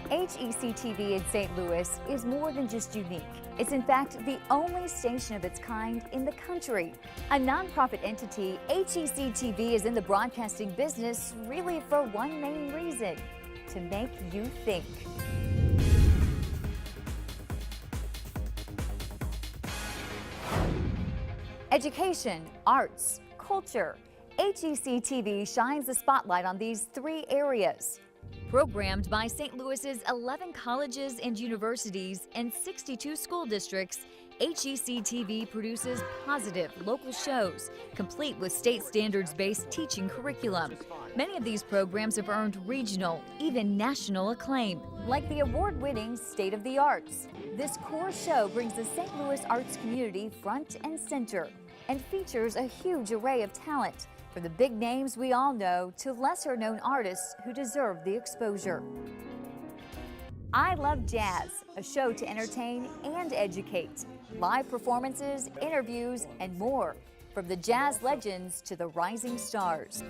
HEC-TV in St. Louis is more than just unique. It's in fact the only station of its kind in the country. A nonprofit entity, HEC-TV is in the broadcasting business really for one main reason: to make you think. Education, arts, culture. HEC-TV shines the spotlight on these three areas. Programmed by St. Louis's 11 colleges and universities and 62 school districts, HEC-TV produces positive local shows, complete with state standards-based teaching curriculum. Many of these programs have earned regional, even national acclaim, like the award-winning State of the Arts. This core show brings the St. Louis arts community front and center and features a huge array of talent, from the big names we all know to lesser-known artists who deserve the exposure. I Love Jazz, a show to entertain and educate. Live performances, interviews, and more, from the jazz legends to the rising stars.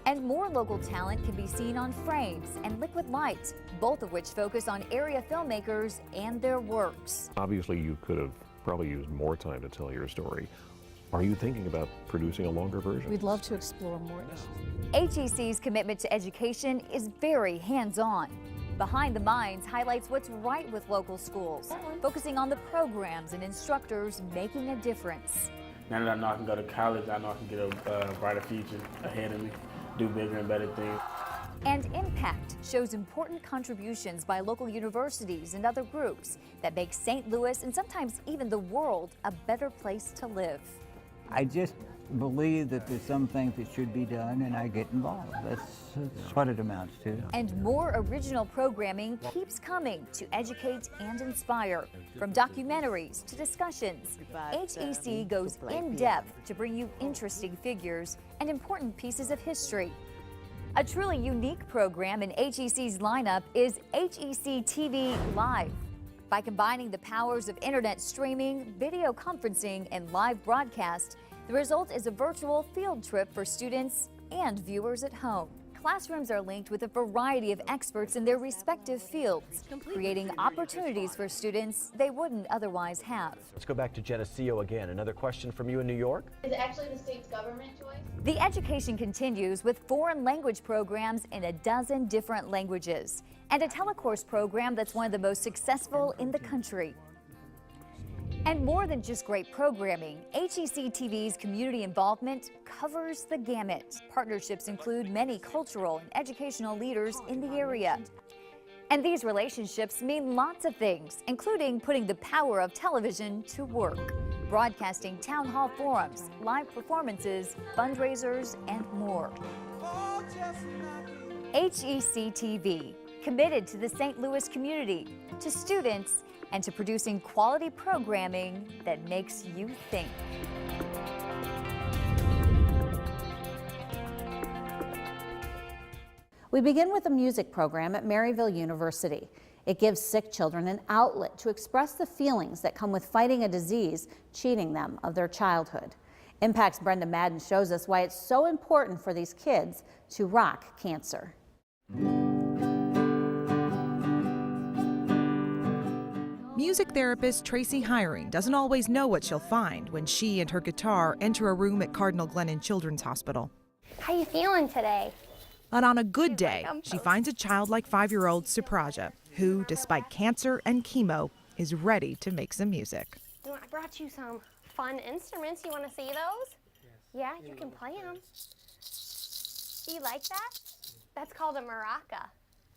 And more local talent can be seen on Frames and Liquid Light, both of which focus on area filmmakers and their works. Obviously, you could have probably used more time to tell your story. Are you thinking about producing a longer version? We'd love to explore more. HEC's commitment to education is very hands-on. Behind the Minds highlights what's right with local schools, focusing on the programs and instructors making a difference. Now that I know I can go to college, I know I can get a brighter future ahead of me, do bigger and better things. And Impact shows important contributions by local universities and other groups that make St. Louis and sometimes even the world a better place to live. I just believe that there's some things that should be done, and I get involved. That's what it amounts to. And more original programming keeps coming to educate and inspire. From documentaries to discussions, HEC goes in depth to bring you interesting figures and important pieces of history. A truly unique program in HEC's lineup is HEC-TV Live. By combining the powers of internet streaming, video conferencing, and live broadcast, the result is a virtual field trip for students and viewers at home. Classrooms are linked with a variety of experts in their respective fields, creating opportunities for students they wouldn't otherwise have. Let's go back to Geneseo again. Another question from you in New York? Is it actually the state's government choice? The education continues with foreign language programs in a dozen different languages, and a telecourse program that's one of the most successful in the country. And more than just great programming, HEC-TV's community involvement covers the gamut. Partnerships include many cultural and educational leaders in the area. And these relationships mean lots of things, including putting the power of television to work, broadcasting town hall forums, live performances, fundraisers, and more. HEC-TV, committed to the St. Louis community, to students, and to producing quality programming that makes you think. We begin with a music program at Maryville University. It gives sick children an outlet to express the feelings that come with fighting a disease, cheating them of their childhood. Impact's Brenda Madden shows us why it's so important for these kids to rock cancer. Music therapist Tracy Hiring doesn't always know what she'll find when she and her guitar enter a room at Cardinal Glennon Children's Hospital. How you feeling today? But on a good day, she finds a childlike 5-year-old Supraja, who, despite cancer and chemo, is ready to make some music. I brought you some fun instruments. You want to see those? Yeah, you can play them. Do you like that? That's called a maraca.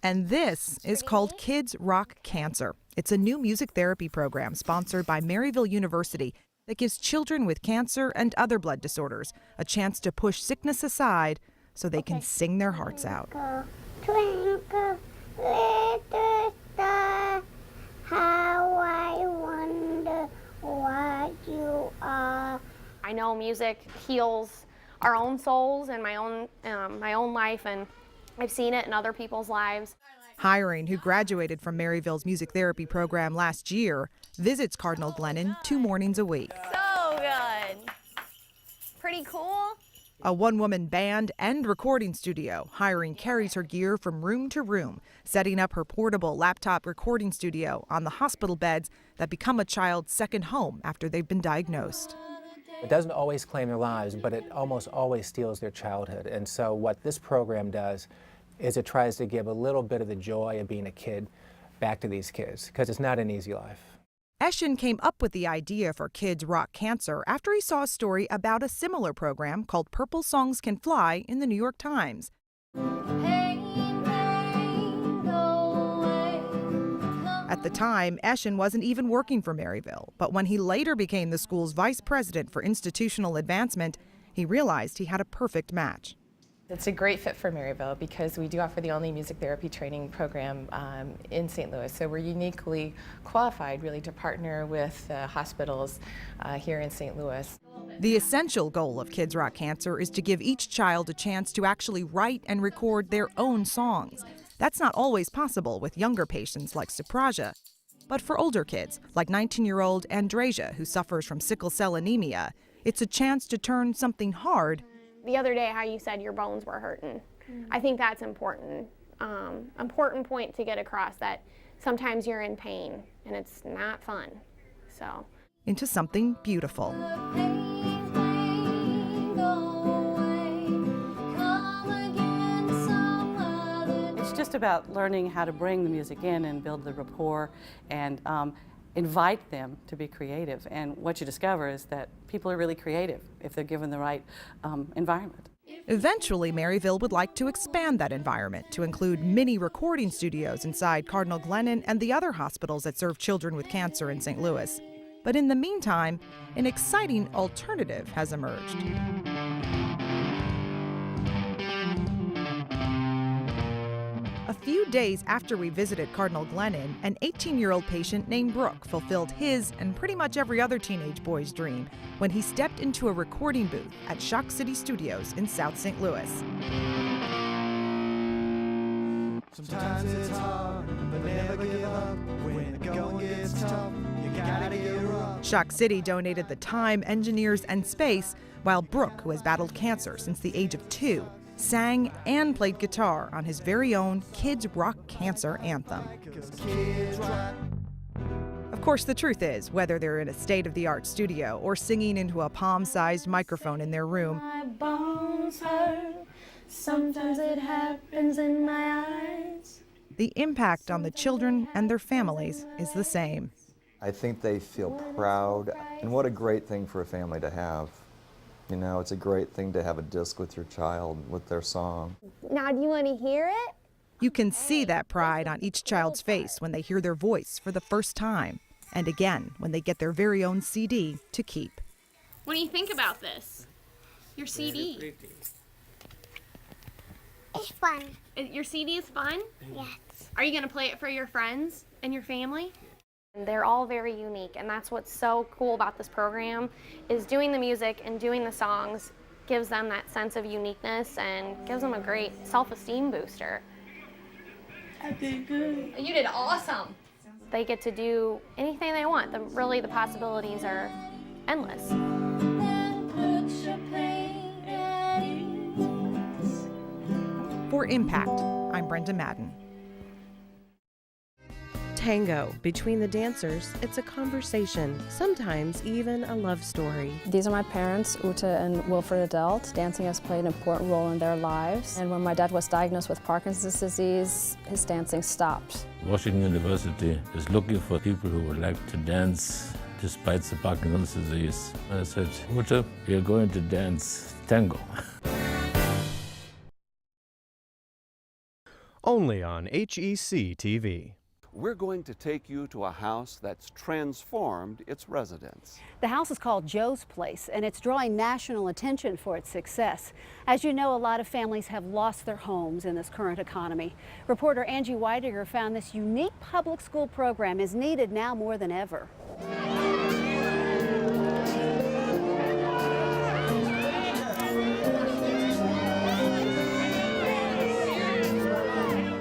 And this is called Kids Rock Cancer. It's a new music therapy program sponsored by Maryville University that gives children with cancer and other blood disorders a chance to push sickness aside so they can sing their hearts out. Twinkle, little star, how I wonder what you are. I know music heals our own souls and my own life, and I've seen it in other people's lives. Hiring, who graduated from Maryville's music therapy program last year, visits Cardinal Glennon 2 mornings a week. So good. Pretty cool. A one-woman band and recording studio. Hiring carries her gear from room to room, setting up her portable laptop recording studio on the hospital beds that become a child's second home after they've been diagnosed. It doesn't always claim their lives, but it almost always steals their childhood. And so what this program does is it tries to give a little bit of the joy of being a kid back to these kids, because it's not an easy life. Eshin came up with the idea for Kids Rock Cancer after he saw a story about a similar program called Purple Songs Can Fly in the New York Times. At the time, Eshin wasn't even working for Maryville, but when he later became the school's vice president for institutional advancement, he realized he had a perfect match. It's a great fit for Maryville because we do offer the only music therapy training program in St. Louis. So we're uniquely qualified really to partner with hospitals here in St. Louis. The essential goal of Kids Rock Cancer is to give each child a chance to actually write and record their own songs. That's not always possible with younger patients like Supraja. But for older kids, like 19-year-old Andrasia, who suffers from sickle cell anemia, it's a chance to turn something hard. The other day, how you said your bones were hurting. I think that's important. Important point to get across, that sometimes you're in pain and it's not fun. So into something beautiful. It's just about learning how to bring the music in and build the rapport and invite them to be creative. And what you discover is that people are really creative if they're given the right environment. Eventually, Maryville would like to expand that environment to include mini recording studios inside Cardinal Glennon and the other hospitals that serve children with cancer in St. Louis. But in the meantime, an exciting alternative has emerged. A few days after we visited Cardinal Glennon, an 18-year-old patient named Brooke fulfilled his and pretty much every other teenage boy's dream when he stepped into a recording booth at Shock City Studios in South St. Louis. Sometimes it's hard, but never give up. When the going gets tough, you gotta get up. Shock City donated the time, engineers, and space, while Brooke, who has battled cancer since the age of 2, sang and played guitar on his very own Kids Rock Cancer anthem. Of course, the truth is, whether they're in a state-of-the-art studio or singing into a palm-sized microphone in their room, my bones hurt. Sometimes it happens in my eyes. The impact on the children and their families is the same. I think they feel proud, and what a great thing for a family to have. You know, it's a great thing to have a disc with your child, with their song. Now, do you want to hear it? You can see that pride on each child's face when they hear their voice for the first time, and again when they get their very own CD to keep. What do you think about this? Your CD. It's fun. Your CD is fun? Yes. Are you going to play it for your friends and your family? They're all very unique, and that's what's so cool about this program, is doing the music and doing the songs gives them that sense of uniqueness and gives them a great self-esteem booster. I did good. You did awesome. They get to do anything they want. Really, the possibilities are endless. For Impact, I'm Brenda Madden. Tango. Between the dancers, it's a conversation, sometimes even a love story. These are my parents, Uta and Wilfred Adelt. Dancing has played an important role in their lives. And when my dad was diagnosed with Parkinson's disease, his dancing stopped. Washington University is looking for people who would like to dance despite the Parkinson's disease. And I said, Uta, we are going to dance tango. Only on HEC-TV. We're going to take you to a house that's transformed its residents. The house is called Joe's Place, and it's drawing national attention for its success. As you know, a lot of families have lost their homes in this current economy. Reporter Angie Weidiger found this unique public school program is needed now more than ever.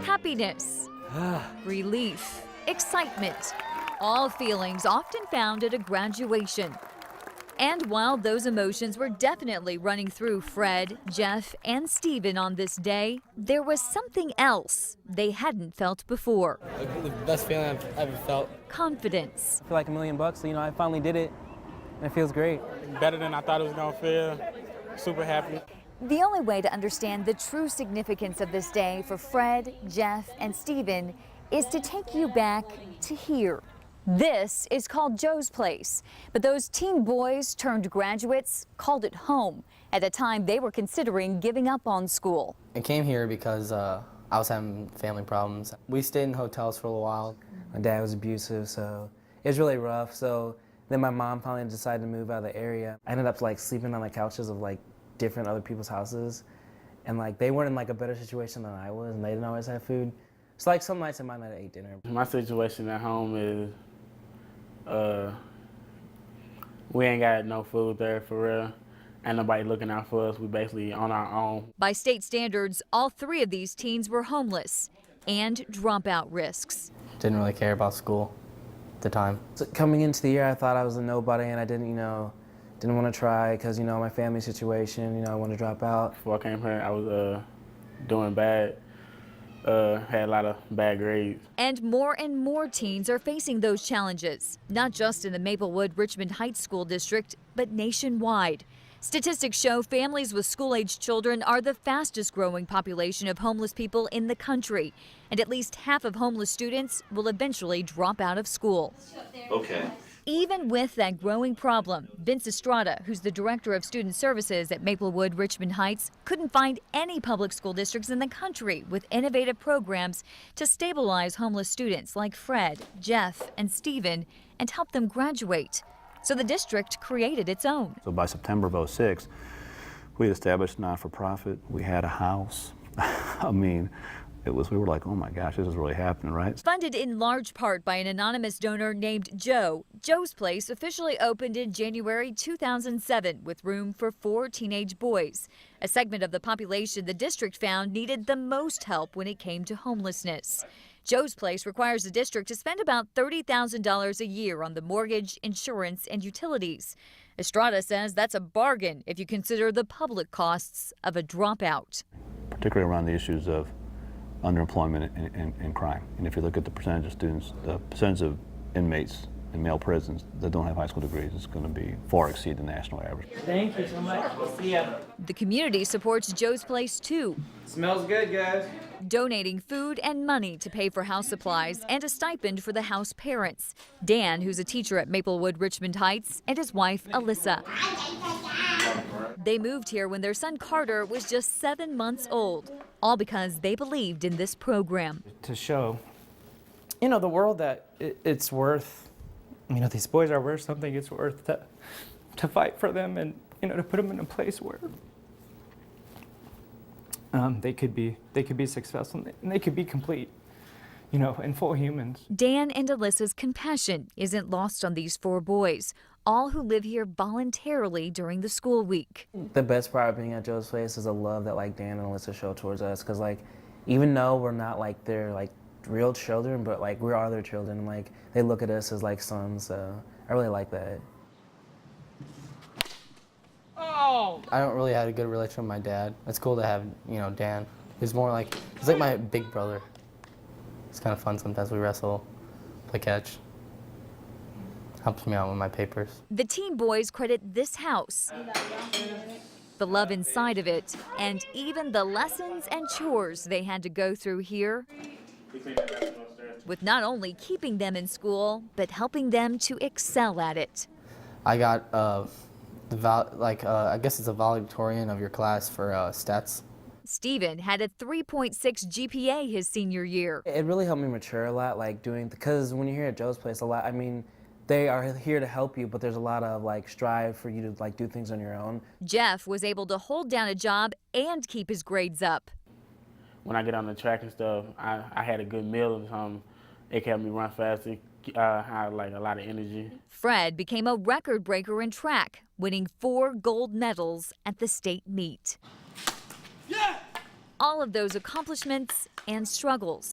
Happiness, relief, excitement, all feelings often found at a graduation. And while those emotions were definitely running through Fred, Jeff, and Steven on this day, there was something else they hadn't felt before. The best feeling I've ever felt. Confidence. I feel like $1 million, so I finally did it, and it feels great. Better than I thought it was gonna feel. Super happy. The only way to understand the true significance of this day for Fred, Jeff, and Steven is to take you back to here. This is called Joe's Place, but those teen boys turned graduates called it home at a time they were considering giving up on school. I came here because I was having family problems. We stayed in hotels for a while. My dad was abusive, so it was really rough. So then my mom finally decided to move out of the area. I ended up sleeping on the couches of different other people's houses, and they weren't in a better situation than I was, and they didn't always have food. So some nights I might not eat dinner. My situation at home is we ain't got no food there for real. Ain't nobody looking out for us. We basically on our own. By state standards, all 3 of these teens were homeless and dropout risks. Didn't really care about school at the time. So coming into the year, I thought I was a nobody, and I didn't want to try because, my family situation, I wanted to drop out. Before I came here, I was doing bad. Had a lot of bad grades. And more teens are facing those challenges, not just in the Maplewood-Richmond Heights School District, but nationwide. Statistics show families with school-aged children are the fastest growing population of homeless people in the country, and at least half of homeless students will eventually drop out of school. Okay. Even with that growing problem, Vince Estrada, who's the director of student services at Maplewood-Richmond Heights, couldn't find any public school districts in the country with innovative programs to stabilize homeless students like Fred, Jeff, and Steven and help them graduate. So the district created its own. So by September of '06, we had established not-for-profit. We had a house. I mean, we were like, oh my gosh, this is really happening, right? Funded in large part by an anonymous donor named Joe, Joe's Place officially opened in January 2007 with room for 4 teenage boys, a segment of the population the district found needed the most help when it came to homelessness. Joe's Place requires the district to spend about $30,000 a year on the mortgage, insurance, and utilities. Estrada says that's a bargain if you consider the public costs of a dropout. Particularly around the issues of underemployment and crime. And if you look at the percentage of students, the percentage of inmates in male prisons that don't have high school degrees is going to far exceed the national average. Thank you so much. We'll see ya. The community supports Joe's Place too. Smells good, guys. Donating food and money to pay for house supplies and a stipend for the house parents. Dan, who's a teacher at Maplewood-Richmond Heights, and his wife, Alyssa. They moved here when their son Carter was just 7 months old, all because they believed in this program. To show, the world that it's worth, these boys are worth something. It's worth to fight for them and, to put them in a place where they could be successful and they could be complete, and full humans. Dan and Alyssa's compassion isn't lost on these 4 boys, all who live here voluntarily during the school week. The best part of being at Joe's Place is the love that Dan and Alyssa show towards us, because even though we're not their real children, but we are their children, they look at us as sons, so I really like that. Oh! I don't really have a good relationship with my dad. It's cool to have, Dan. He's more he's like my big brother. It's kind of fun sometimes. We wrestle, play catch. Helps me out with my papers. The teen boys credit this house, the love inside of it, and even the lessons and chores they had to go through here, with not only keeping them in school, but helping them to excel at it. I got, I guess it's a valedictorian of your class for stats. Steven had a 3.6 GPA his senior year. It really helped me mature a lot, because when you're here at Joe's Place, they are here to help you, but there's a lot of strive for you to do things on your own. Jeff was able to hold down a job and keep his grades up. When I get on the track and stuff, I had a good meal or something. It helped me run faster. I had a lot of energy. Fred became a record breaker in track, winning 4 gold medals at the state meet. Yeah! All of those accomplishments and struggles